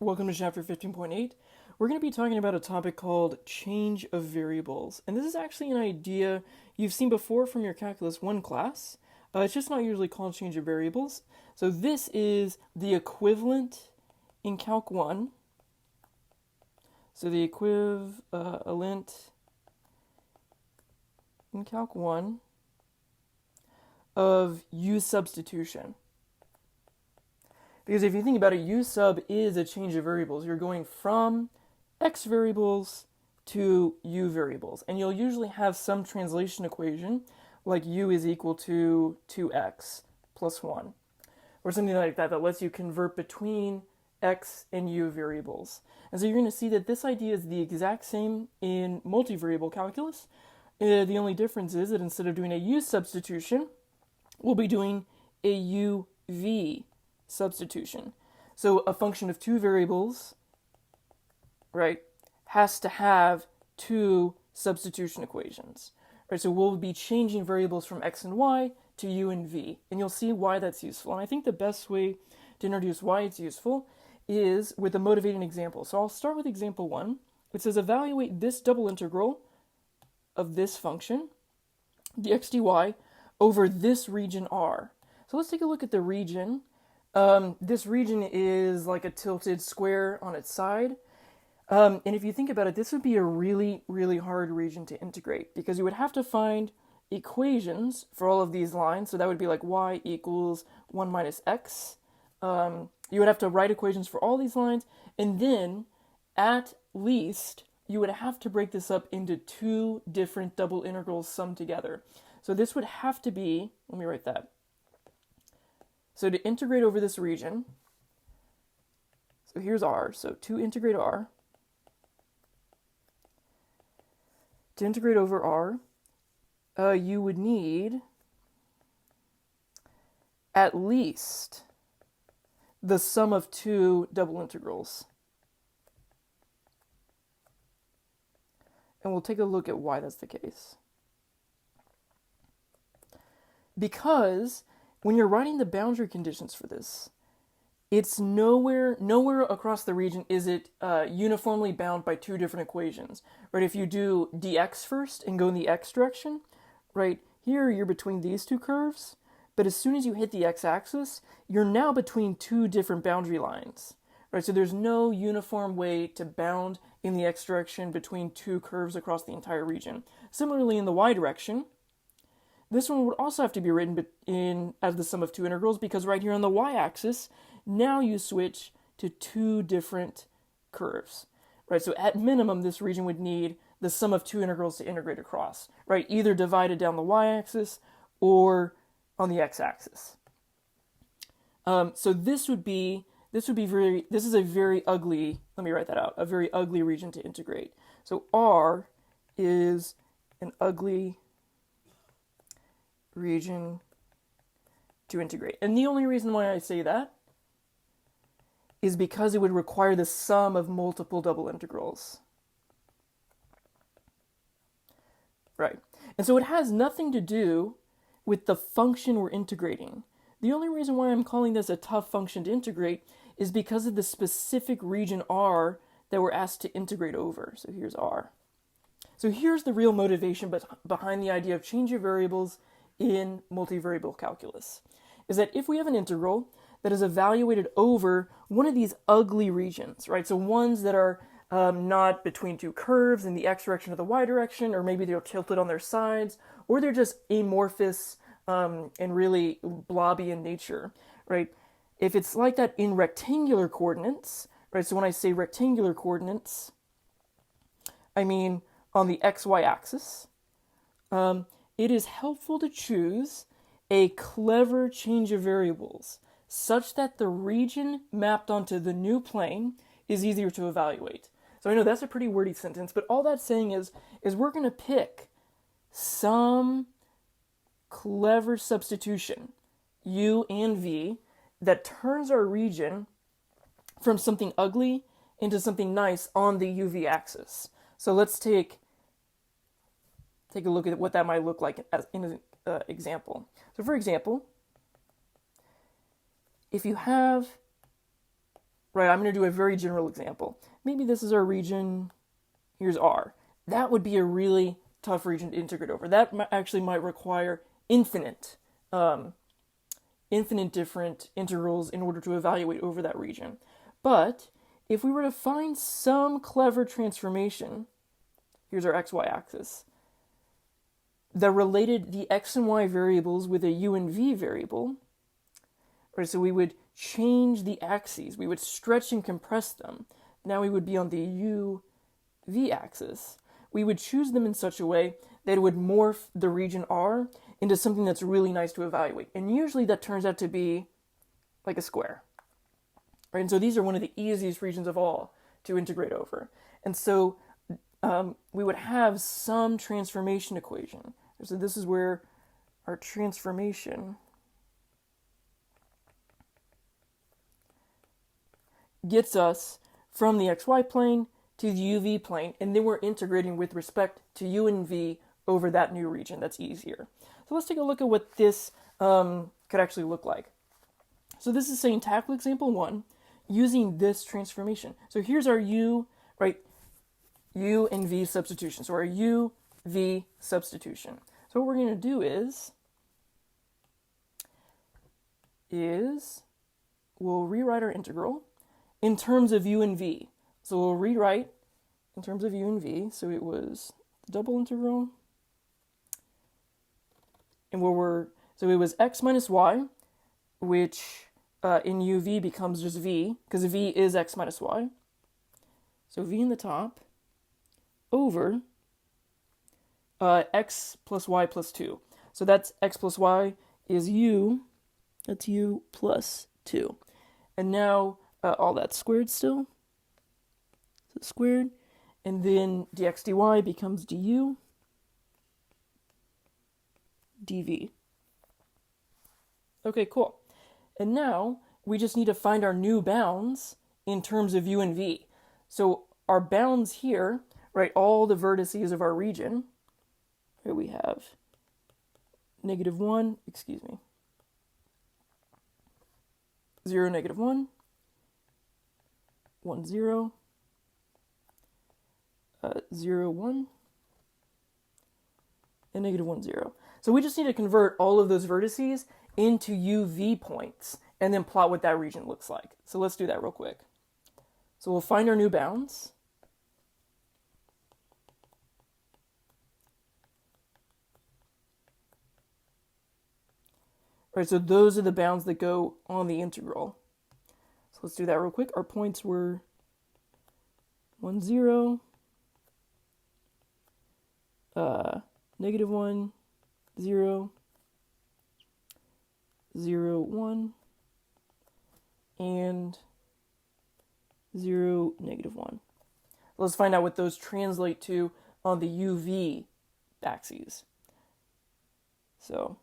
Welcome to chapter 15.8. We're going to be talking about a topic called change of variables. And this is actually an idea you've seen before from your Calculus 1 class. It's just not usually called change of variables. So this is the equivalent in Calc 1. So the equivalent in Calc 1 of U substitution. Because if you think about it, U sub is a change of variables. You're going from X variables to U variables. And you'll usually have some translation equation, like U is equal to 2X plus 1. Or something like that lets you convert between X and U variables. And so you're going to see that this idea is the exact same in multivariable calculus. The only difference is that instead of doing a U substitution, we'll be doing a UV substitution. So a function of two variables, right, has to have two substitution equations. Right, so we'll be changing variables from x and y to u and v, and you'll see why that's useful. And I think the best way to introduce why it's useful is with a motivating example. So I'll start with example 1. It says evaluate this double integral of this function, dx dy, over this region R. So let's take a look at the region. This region is like a tilted square on its side. And if you think about it, this would be a really, really hard region to integrate because you would have to find equations for all of these lines. So that would be like y equals 1 minus x. You would have to write equations for all these lines. And then, at least, you would have to break this up into two different double integrals summed together. So this would have to be, let me write that. So to integrate over this region, so here's R, so to integrate R, to integrate over R, you would need at least the sum of two double integrals. And we'll take a look at why that's the case. Because when you're writing the boundary conditions for this, it's nowhere across the region is it uniformly bound by two different equations, right? If you do dx first and go in the x direction, right, here you're between these two curves, but as soon as you hit the x-axis, you're now between two different boundary lines, right? So there's no uniform way to bound in the x direction between two curves across the entire region. Similarly, in the y direction, this one would also have to be written in as the sum of two integrals because right here on the y-axis, now you switch to two different curves, right? So at minimum, this region would need the sum of two integrals to integrate across, right? Either divided down the y-axis or on the x-axis. So this is a very ugly, let me write that out, a very ugly region to integrate. So R is an ugly region to integrate. And the only reason why I say that is because it would require the sum of multiple double integrals. Right. And so it has nothing to do with the function we're integrating. The only reason why I'm calling this a tough function to integrate is because of the specific region R that we're asked to integrate over. So here's R. So here's the real motivation behind the idea of change of variables in multivariable calculus, is that if we have an integral that is evaluated over one of these ugly regions, right? So ones that are not between two curves in the x direction or the y direction, or maybe they're tilted on their sides, or they're just amorphous and really blobby in nature, right? If it's like that in rectangular coordinates, right? So when I say rectangular coordinates, I mean on the xy axis, it is helpful to choose a clever change of variables such that the region mapped onto the new plane is easier to evaluate. So I know that's a pretty wordy sentence, but all that's saying is we're going to pick some clever substitution, u and v, that turns our region from something ugly into something nice on the uv axis. So let's take a look at what that might look like in an example. So for example, if you have right, I'm going to do a very general example. Maybe this is our region, here's R. That would be a really tough region to integrate over. That actually might require infinite different integrals in order to evaluate over that region. But if we were to find some clever transformation, here's our xy axis, that related the x and y variables with a u and v variable, right, so we would change the axes, we would stretch and compress them. Now we would be on the u, v axis. We would choose them in such a way that it would morph the region R into something that's really nice to evaluate. And usually that turns out to be like a square. Right? And so these are one of the easiest regions of all to integrate over. And so we would have some transformation equation. So this is where our transformation gets us from the xy plane to the uv plane, and then we're integrating with respect to u and v over that new region. That's easier. So let's take a look at what this could actually look like. So this is saying tackle example 1 using this transformation. So here's our u, right, u and v substitution. So our u, v substitution. So what we're going to do is we'll rewrite our integral in terms of u and v. So we'll rewrite in terms of u and v. So it was double integral. And so it was x minus y, which in uv becomes just v, because v is x minus y. So v in the top over x plus y plus 2. So that's x plus y is u, that's u plus 2. And now all that's squared still. So squared. And then dx dy becomes du dv. Okay, cool. And now we just need to find our new bounds in terms of u and v. So our bounds here, right, all the vertices of our region, here we have -1, 0, -1, 1, 0, 0, 1, and -1, 0. So we just need to convert all of those vertices into uv points and then plot what that region looks like. So let's do that real quick. So we'll find our new bounds. All right, so those are the bounds that go on the integral. So let's do that real quick. Our points were 1, 0, -1, 0, 0, 1, and 0, -1. Let's find out what those translate to on the uv axes. So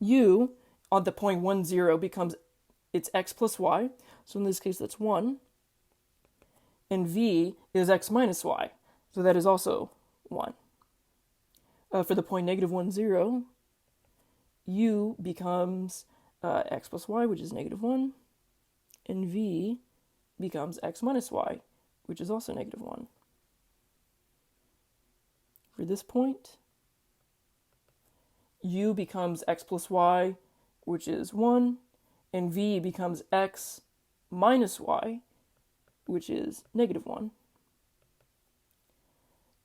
u on the point 1, 0 becomes it's x plus y. So in this case, that's 1. And v is x minus y. So that is also 1. For the point -1, 0, u becomes x plus y, which is -1. And v becomes x minus y, which is also -1. For this point, u becomes x plus y, which is 1, and v becomes x minus y, which is -1.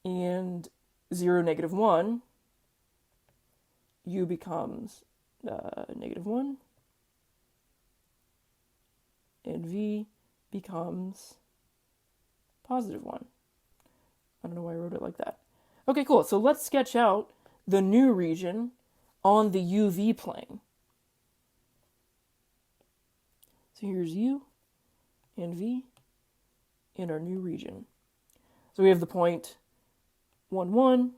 And 0, -1, u becomes -1, and v becomes +1. I don't know why I wrote it like that. Okay, cool. So let's sketch out the new region on the uv plane. So here's u and v in our new region. So we have the point 1, 1,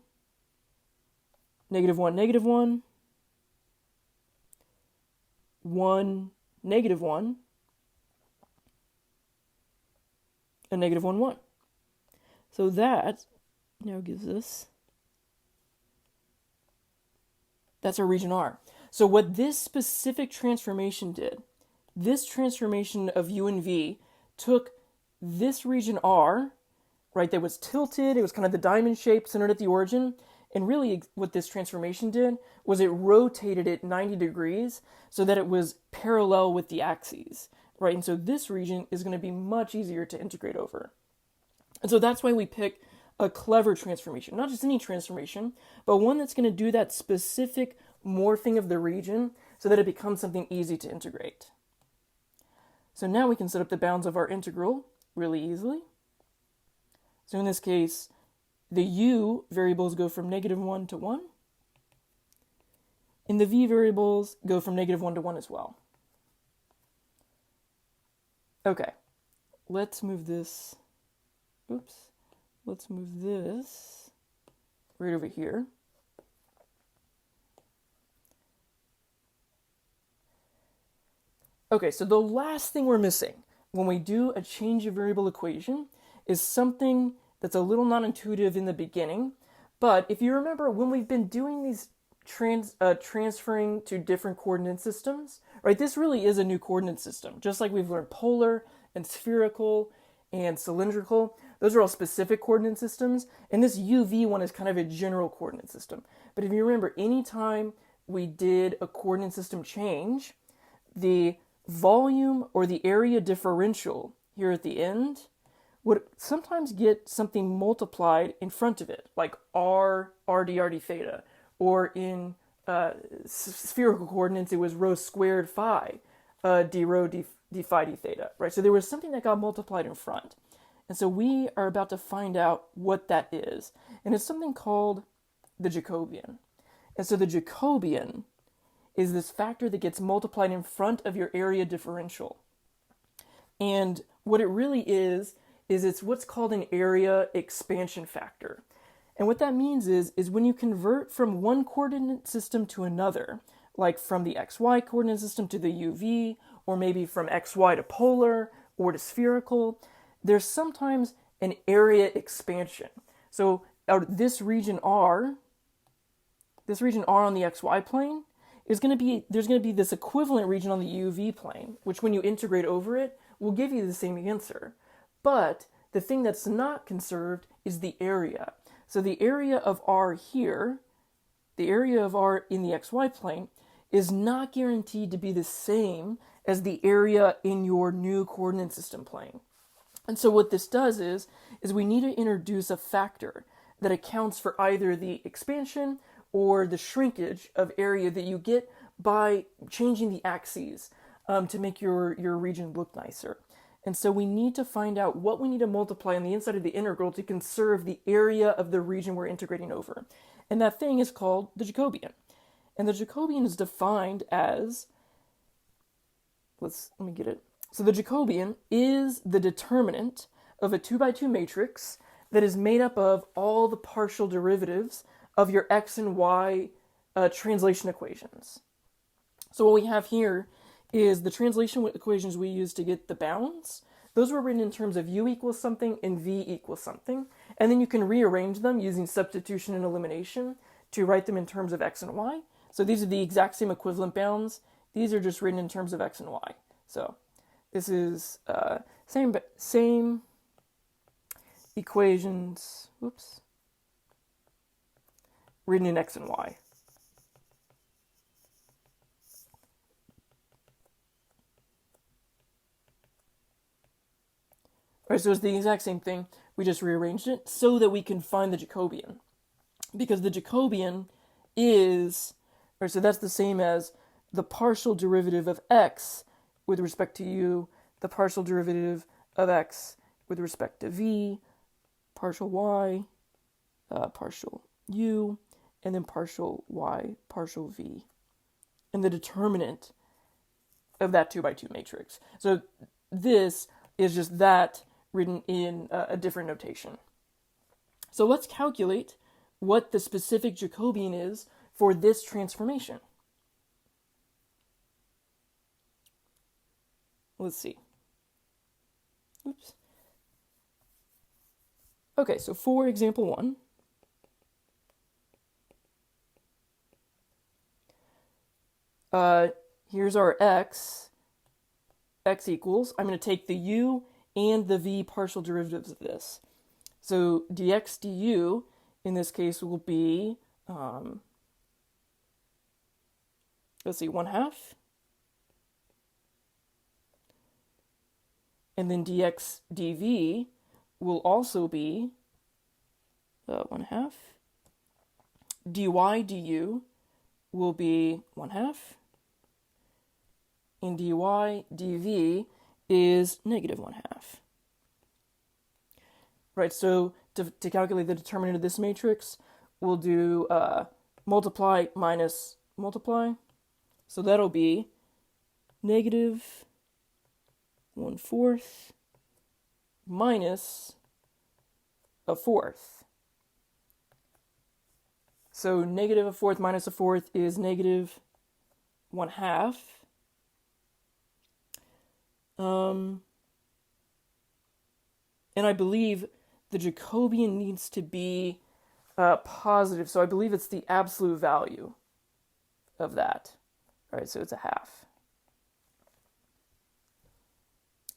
-1, -1, 1, -1, and -1, 1. So that now gives us, that's our region R. So what this specific transformation did this transformation of u and v took this region R, right, that was tilted, it was kind of the diamond shape centered at the origin, and really what this transformation did was it rotated it 90 degrees so that it was parallel with the axes, right? And so this region is going to be much easier to integrate over. And so that's why we pick a clever transformation, not just any transformation, but one that's going to do that specific morphing of the region so that it becomes something easy to integrate. So now we can set up the bounds of our integral really easily. So in this case, the u variables go from -1 to 1, and the v variables go from -1 to 1 as well. Okay, let's move this, let's move this right over here. Okay, so the last thing we're missing when we do a change of variable equation is something that's a little non-intuitive in the beginning. But if you remember, when we've been doing these transferring to different coordinate systems, right, this really is a new coordinate system. Just like we've learned polar and spherical and cylindrical, those are all specific coordinate systems. And this UV one is kind of a general coordinate system. But if you remember, anytime we did a coordinate system change, the volume or the area differential here at the end would sometimes get something multiplied in front of it, like r d theta, or in spherical coordinates, it was rho squared phi d rho d phi d theta, right? So there was something that got multiplied in front. And so we are about to find out what that is. And it's something called the Jacobian. And so the Jacobian is this factor that gets multiplied in front of your area differential. And what it really is it's what's called an area expansion factor. And what that means is when you convert from one coordinate system to another, like from the xy coordinate system to the uv, or maybe from xy to polar or to spherical, there's sometimes an area expansion. So out of this region R on the xy plane, there's going to be this equivalent region on the UV plane, which when you integrate over it, will give you the same answer. But the thing that's not conserved is the area. So the area of R here, the area of R in the xy plane, is not guaranteed to be the same as the area in your new coordinate system plane. And so what this does is we need to introduce a factor that accounts for either the expansion or the shrinkage of area that you get by changing the axes to make your region look nicer. And so we need to find out what we need to multiply on the inside of the integral to conserve the area of the region we're integrating over. And that thing is called the Jacobian. And the Jacobian is defined as, let me get it. So the Jacobian is the determinant of a 2x2 matrix that is made up of all the partial derivatives of your x and y translation equations. So what we have here is the translation equations we use to get the bounds. Those were written in terms of u equals something and v equals something. And then you can rearrange them using substitution and elimination to write them in terms of x and y. So these are the exact same equivalent bounds. These are just written in terms of x and y. So this is same equations, written in x and y. All right, so it's the exact same thing. We just rearranged it so that we can find the Jacobian. Because the Jacobian is, so that's the same as the partial derivative of x with respect to u, the partial derivative of x with respect to v, partial y, partial u, and then partial y, partial v, and the determinant of that 2x2 matrix. So this is just that written in a different notation. So let's calculate what the specific Jacobian is for this transformation. Let's see. Okay, so for example 1, here's our x, x equals, I'm going to take the u and the v partial derivatives of this. So dx du in this case will be, let's see, 1/2. And then dx dv will also be 1/2. dy du will be 1/2. And dy dv is negative 1/2. Right, so to calculate the determinant of this matrix, we'll do multiply minus multiply. So that'll be negative 1/4 minus 1/4. So negative 1/4 minus 1/4 is negative 1/2. And I believe the Jacobian needs to be positive, so I believe it's the absolute value of that. All right, so it's 1/2.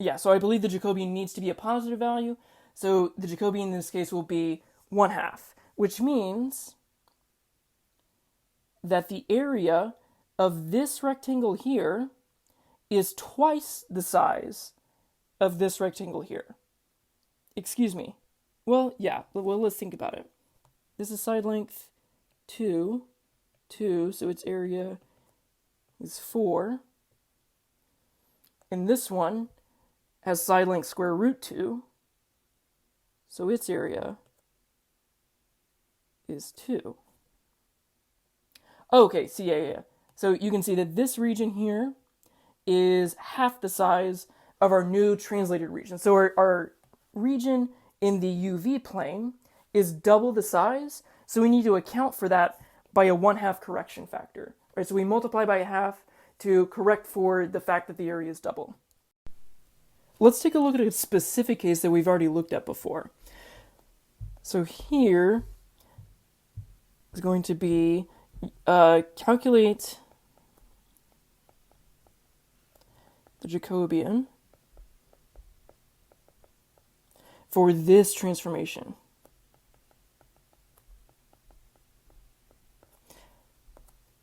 Yeah, so I believe the Jacobian needs to be a positive value, so the Jacobian in this case will be 1/2, which means that the area of this rectangle here is twice the size of this rectangle here. Excuse me. Well, yeah, let's think about it. This is side length 2, so its area is 4. And this one has side length square root 2, so its area is 2. Okay, so yeah. So you can see that this region here is half the size of our new translated region. So our region in the UV plane is double the size, so we need to account for that by a 1/2 correction factor. Right? So we multiply by 1/2 to correct for the fact that the area is double. Let's take a look at a specific case that we've already looked at before. So here is going to be calculate the Jacobian for this transformation.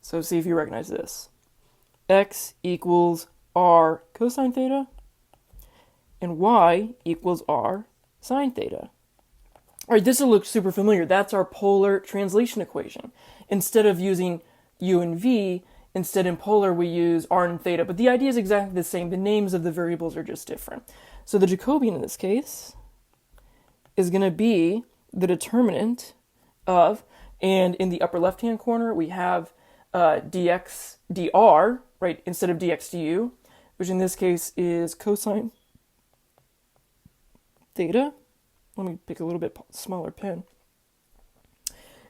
So see if you recognize this. X equals r cosine theta, and y equals r sine theta. All right, this will look super familiar. That's our polar translation equation. Instead of using u and v, instead in polar we use r and theta, but the idea is exactly the same. The names of the variables are just different. So the Jacobian in this case is going to be the determinant of, and in the upper left-hand corner we have dx dr, right, instead of dx du, which in this case is cosine theta. Let me pick a little bit smaller pen.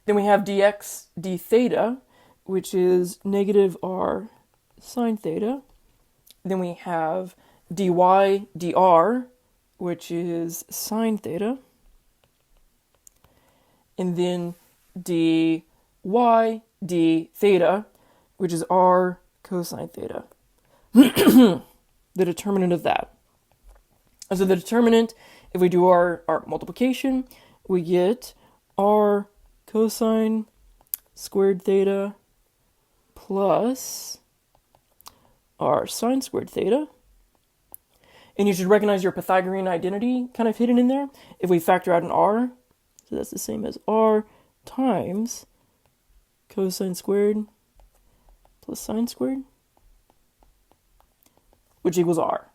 Then we have dx d theta, which is negative r sine theta. Then we have dy dr, which is sine theta. And then dy d theta, which is r cosine theta. The determinant of that. And so the determinant, if we do our multiplication, we get r cosine squared theta plus r sine squared theta. And you should recognize your Pythagorean identity kind of hidden in there. If we factor out an r, so that's the same as r times cosine squared plus sine squared, which equals r.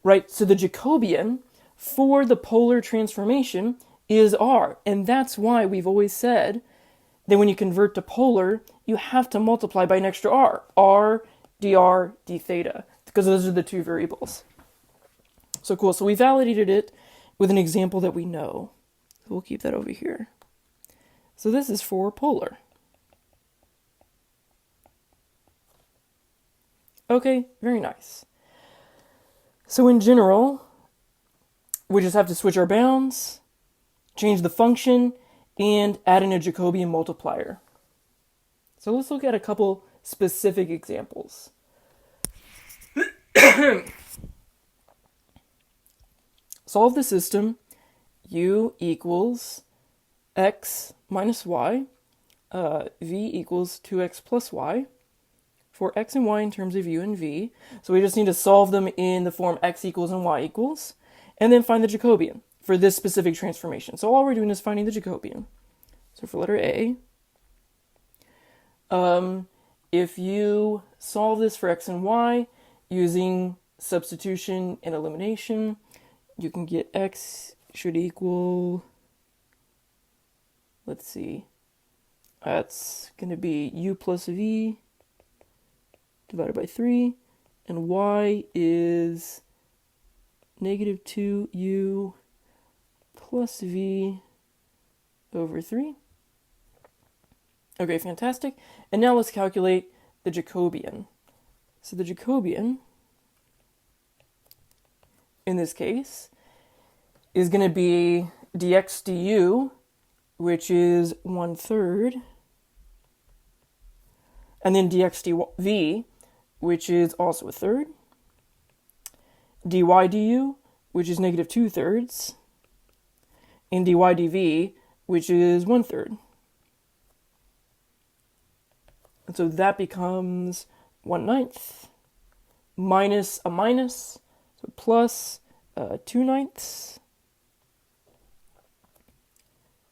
Right, so the Jacobian for the polar transformation is r, and that's why we've always said that when you convert to polar, you have to multiply by an extra r dr d theta, because those are the two variables. So cool, so we validated it with an example that we know. So we'll keep that over here. So this is for polar. Okay, very nice. So in general, we just have to switch our bounds, change the function, and add in a Jacobian multiplier. So let's look at a couple specific examples. solve the system, u equals x minus y, v equals 2x plus y, for x and y in terms of u and v. So we just need to solve them in the form x equals and y equals, and then find the Jacobian for this specific transformation. So all we're doing is finding the Jacobian. So for letter A, if you solve this for x and y using substitution and elimination, you can get x should equal, let's see, that's going to be u plus v divided by 3, and y is negative 2u plus v over 3. Okay, fantastic. And now let's calculate the Jacobian. So the Jacobian, in this case, is going to be dx du, which is 1/3, and then dx dv, which is also 1/3, dy du, which is negative 2/3, and dy dv, which is 1/3. And so that becomes 1/9 minus a minus, so plus 2/9,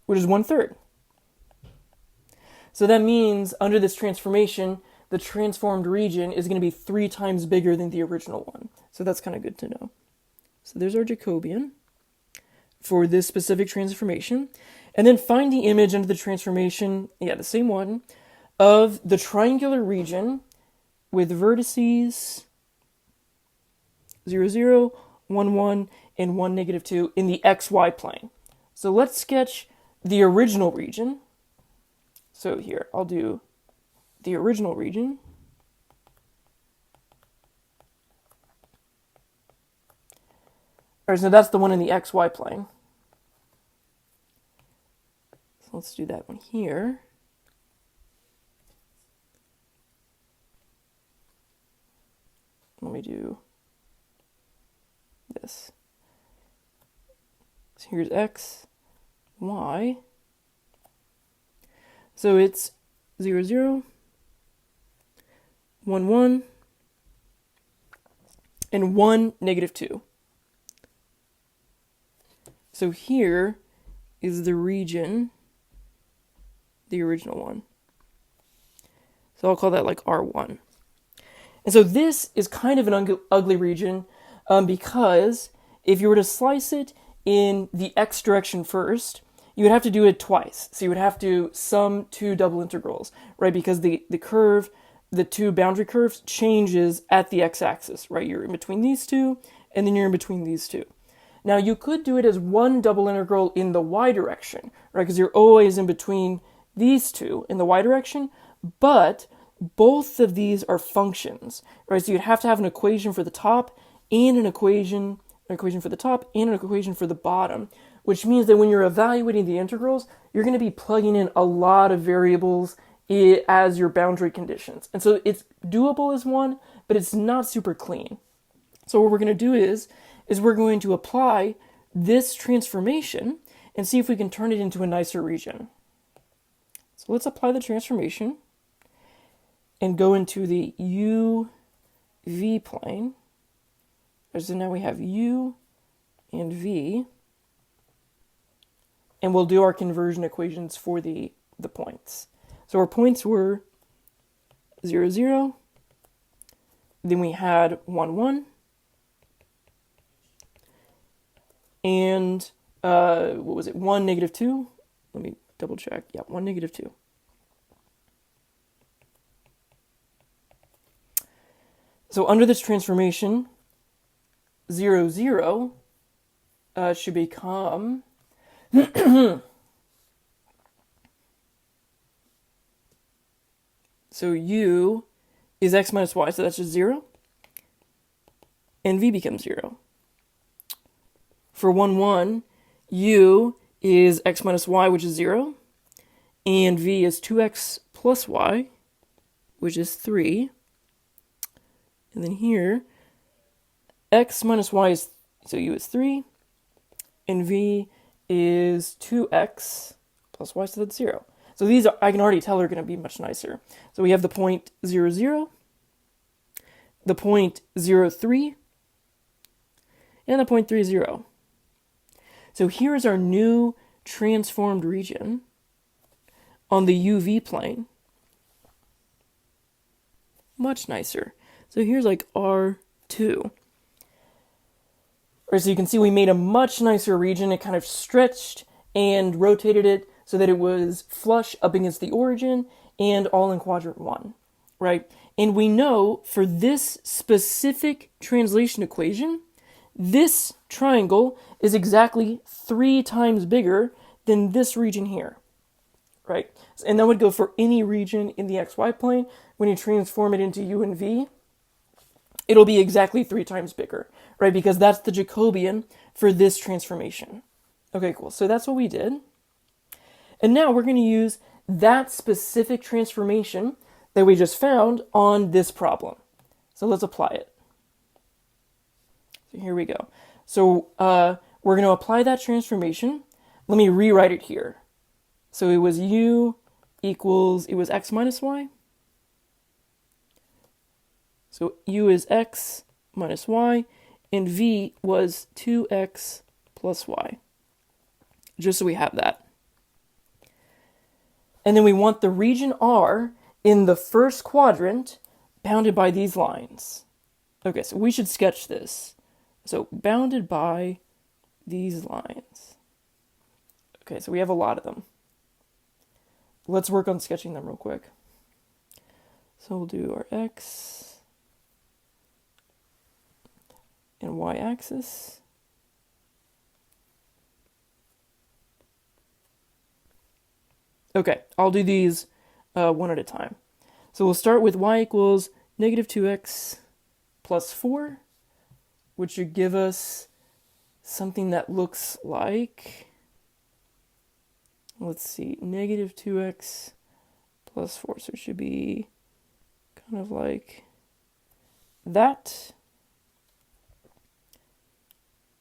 which is 1/3. So that means under this transformation, the transformed region is going to be 3 times bigger than the original one. So that's kind of good to know. So there's our Jacobian for this specific transformation. And then find the image under the transformation, the same one, of the triangular region with vertices 0, 0, 1, 1, and 1, negative 2 in the xy plane. So let's sketch the original region. So here, I'll do the original region. All right, so that's the one in the xy plane. So let's do that one here. Let me do this. So here's x, y. So it's 0, 0, 1, 1, and 1, negative 2. So here is the region, the original one. So I'll call that like R1. And so this is kind of an ugly region because if you were to slice it in the x direction first, you would have to do it twice. So you would have to sum 2 double integrals, right? Because the curve, the 2 boundary curves changes at the x-axis, right? You're in between these two, and then you're in between these two. Now you could do it as one double integral in the y direction, right? Because you're always in between these two in the y direction, but both of these are functions, right? So you'd have to have an equation for the top and an equation for the top and an equation for the bottom, which means that when you're evaluating the integrals, you're going to be plugging in a lot of variables as your boundary conditions. And so it's doable as one, but it's not super clean. So what we're going to do is we're going to apply this transformation and see if we can turn it into a nicer region. So let's apply the transformation and go into the UV plane. So now we have U and V. And we'll do our conversion equations for the points. So our points were 0, 0. Then we had 1, 1. And what was it? 1, negative 2. Let me double check. Yeah, 1, negative 2. So under this transformation, 0, 0 should become so u is x minus y, so that's just 0. And v becomes 0. For 1, 1, u is x minus y, which is 0. And v is 2x plus y, which is 3. And then here, x minus y is, so u is 3. and v is 2x plus y, so that's 0. So these are, I can already tell, are going to be much nicer. So we have the point 0, 0, the point 0, 3, and the point 3, 0. So here is our new transformed region on the UV plane. Much nicer. So here's like R2. Or so you can see we made a much nicer region. It kind of stretched and rotated it so that it was flush up against the origin and all in quadrant 1, right? And we know for this specific translation equation, this triangle is exactly 3 times bigger than this region here, right? And that would go for any region in the xy plane. When you transform it into u and v, it'll be exactly 3 times bigger, right? Because that's the Jacobian for this transformation. Okay, cool. So that's what we did. And now we're going to use that specific transformation that we just found on this problem. So let's apply it. So here we go. So we're going to apply that transformation. Let me rewrite it here. So it was u equals, it was x minus y. So u is x minus y, and v was 2x plus y. Just so we have that. And then we want the region R in the first quadrant bounded by these lines. Okay, so we should sketch this. So bounded by these lines. Okay, so we have a lot of them. Let's work on sketching them real quick. So we'll do our x and y axis. Okay, I'll do these one at a time. So we'll start with y equals negative 2x plus 4, which should give us something that looks like, let's see, negative 2x plus 4. So it should be kind of like that.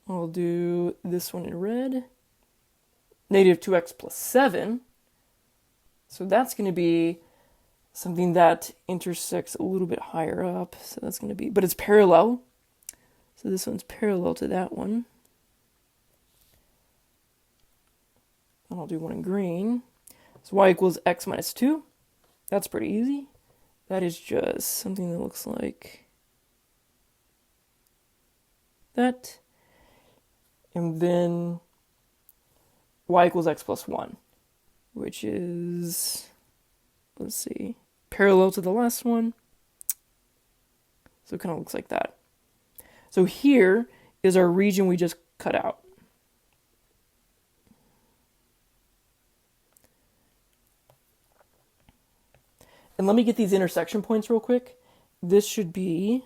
I'll do this one in red. Negative 2x plus 7. So that's going to be something that intersects a little bit higher up. So that's going to be, but it's parallel. So this one's parallel to that one. And I'll do one in green. So y equals x minus 2. That's pretty easy. That is just something that looks like that. And then y equals x plus 1. Which is, let's see, parallel to the last one. So it kind of looks like that. So here is our region we just cut out. And let me get these intersection points real quick. This should be,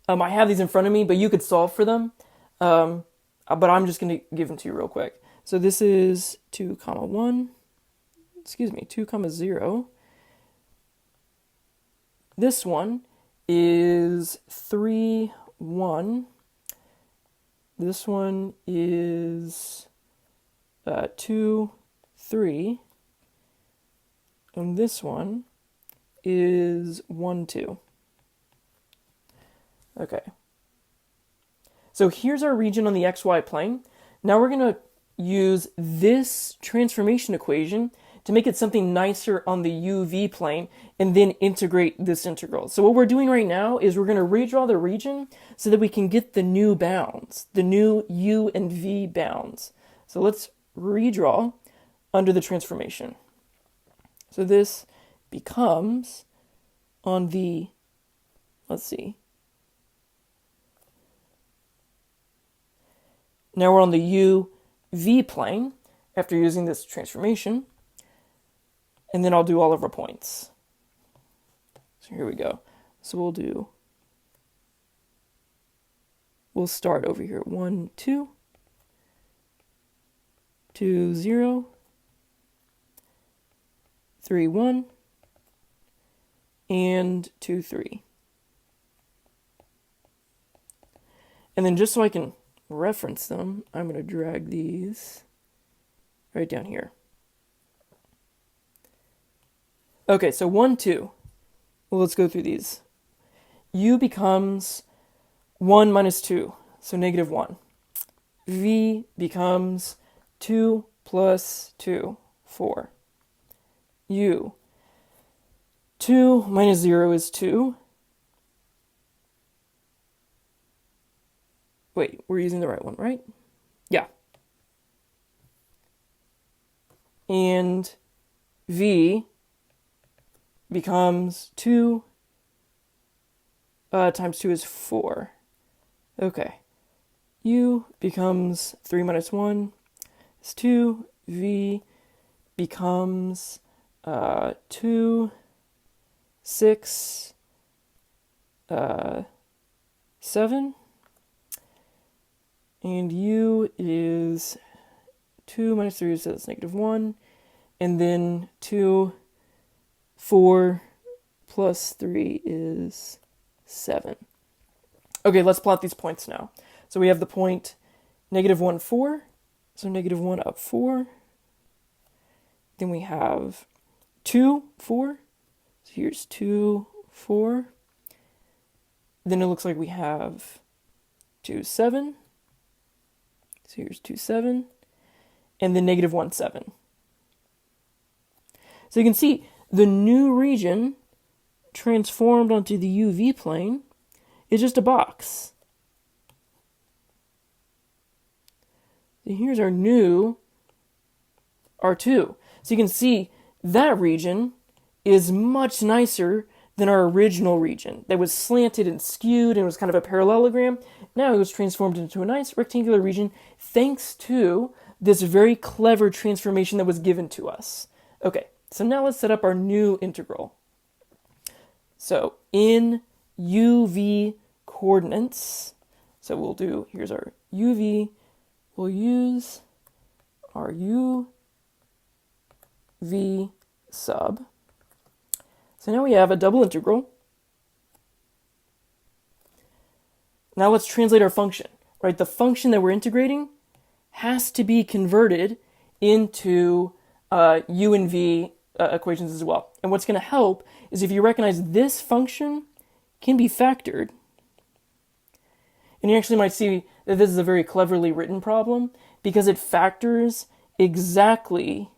I have these in front of me, but you could solve for them. But I'm just going to give them to you real quick. So this is 2, 1, 2, 0. This one is 3, 1. This one is 2, 3. And this one is 1, 2. Okay. So here's our region on the xy plane. Now we're going to use this transformation equation to make it something nicer on the UV plane and then integrate this integral. So what we're doing right now is we're going to redraw the region so that we can get the new bounds, the new U and V bounds. So let's redraw under the transformation. So this becomes on the, let's see. Now we're on the UV plane after using this transformation. And then I'll do all of our points. So here we go. So we'll start over here. 1, 2, 2, 0, 3, 1, and 2, 3. And then just so I can reference them, I'm going to drag these right down here. Okay, so 1, 2. Well, let's go through these. U becomes 1 minus 2, so negative 1. V becomes 2 plus 2, 4. U. 2 minus 0 is 2. Wait, we're using the right one, right? Yeah. And V becomes 2 times 2 is 4. Okay. U becomes 3 minus 1 is 2. V becomes 2, 6, 7. And U is 2 minus 3, so that's negative 1. And then 2, 4 plus 3 is 7. Okay, let's plot these points now. So we have the point negative 1, 4. So negative 1 up 4. Then we have 2, 4. So here's 2, 4. Then it looks like we have 2, 7. So here's 2, 7. And then negative 1, 7. So you can see the new region transformed onto the UV plane is just a box. So here's our new R2. So you can see that region is much nicer than our original region that was slanted and skewed and was kind of a parallelogram. Now it was transformed into a nice rectangular region thanks to this very clever transformation that was given to us. Okay, so now let's set up our new integral. So in UV coordinates, so we'll do, here's our UV, we'll use our UV sub. So now we have a double integral. Now let's translate our function, right? The function that we're integrating has to be converted into U and V equations as well. And what's going to help is if you recognize this function can be factored. And you actually might see that this is a very cleverly written problem because it factors exactly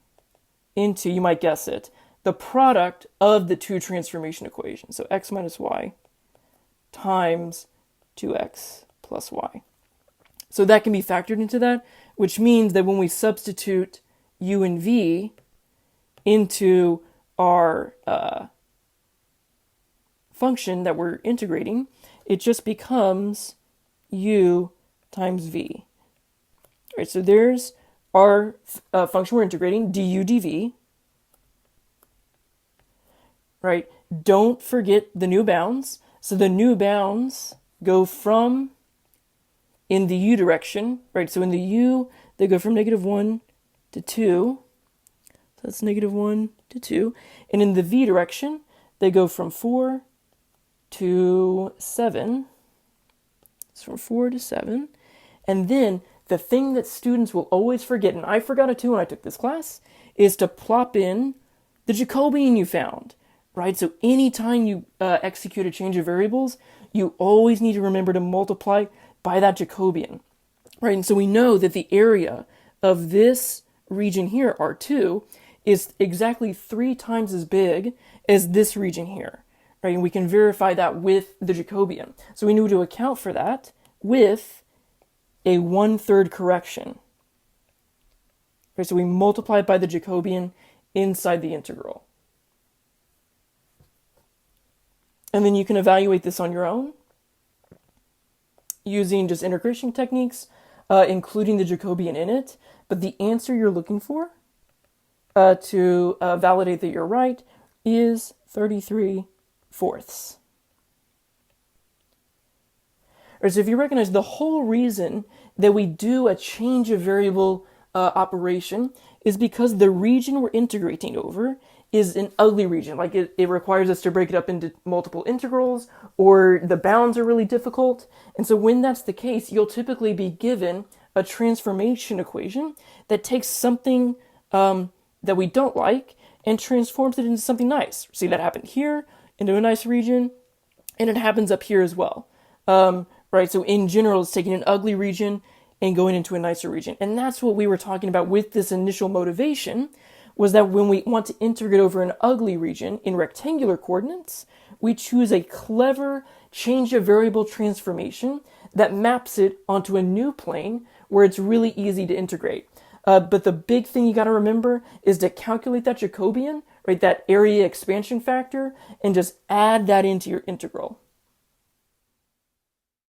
into, you might guess it, the product of the two transformation equations. So x minus y times 2x plus y. So that can be factored into that, which means that when we substitute u and v into our function that we're integrating, it just becomes u times v. All right, so there's our function we're integrating, du dv. Right? Don't forget the new bounds. So the new bounds go from in the u direction, right? So in the u, they go from negative 1 to 2. So that's negative 1 to 2. And in the v direction, they go from 4 to 7. It's from 4 to 7. And then the thing that students will always forget, and I forgot it too when I took this class, is to plop in the Jacobian you found. Right? So anytime you execute a change of variables, you always need to remember to multiply by that Jacobian. Right? And so we know that the area of this region here, R2, is exactly 3 times as big as this region here. Right? And we can verify that with the Jacobian. So we need to account for that with a 1/3 correction. Right? So we multiply by the Jacobian inside the integral. And then you can evaluate this on your own using just integration techniques, including the Jacobian in it. But the answer you're looking for to validate that you're right is 33/4. Or so if you recognize the whole reason that we do a change of variable operation is because the region we're integrating over is an ugly region. Like it requires us to break it up into multiple integrals, or the bounds are really difficult. And so when that's the case, you'll typically be given a transformation equation that takes something that we don't like and transforms it into something nice. See, that happened here into a nice region, and it happens up here as well. Right? So in general, it's taking an ugly region and going into a nicer region. And that's what we were talking about with this initial motivation, was that when we want to integrate over an ugly region in rectangular coordinates, we choose a clever change of variable transformation that maps it onto a new plane where it's really easy to integrate. But the big thing you got to remember is to calculate that Jacobian, right, that area expansion factor, and just add that into your integral.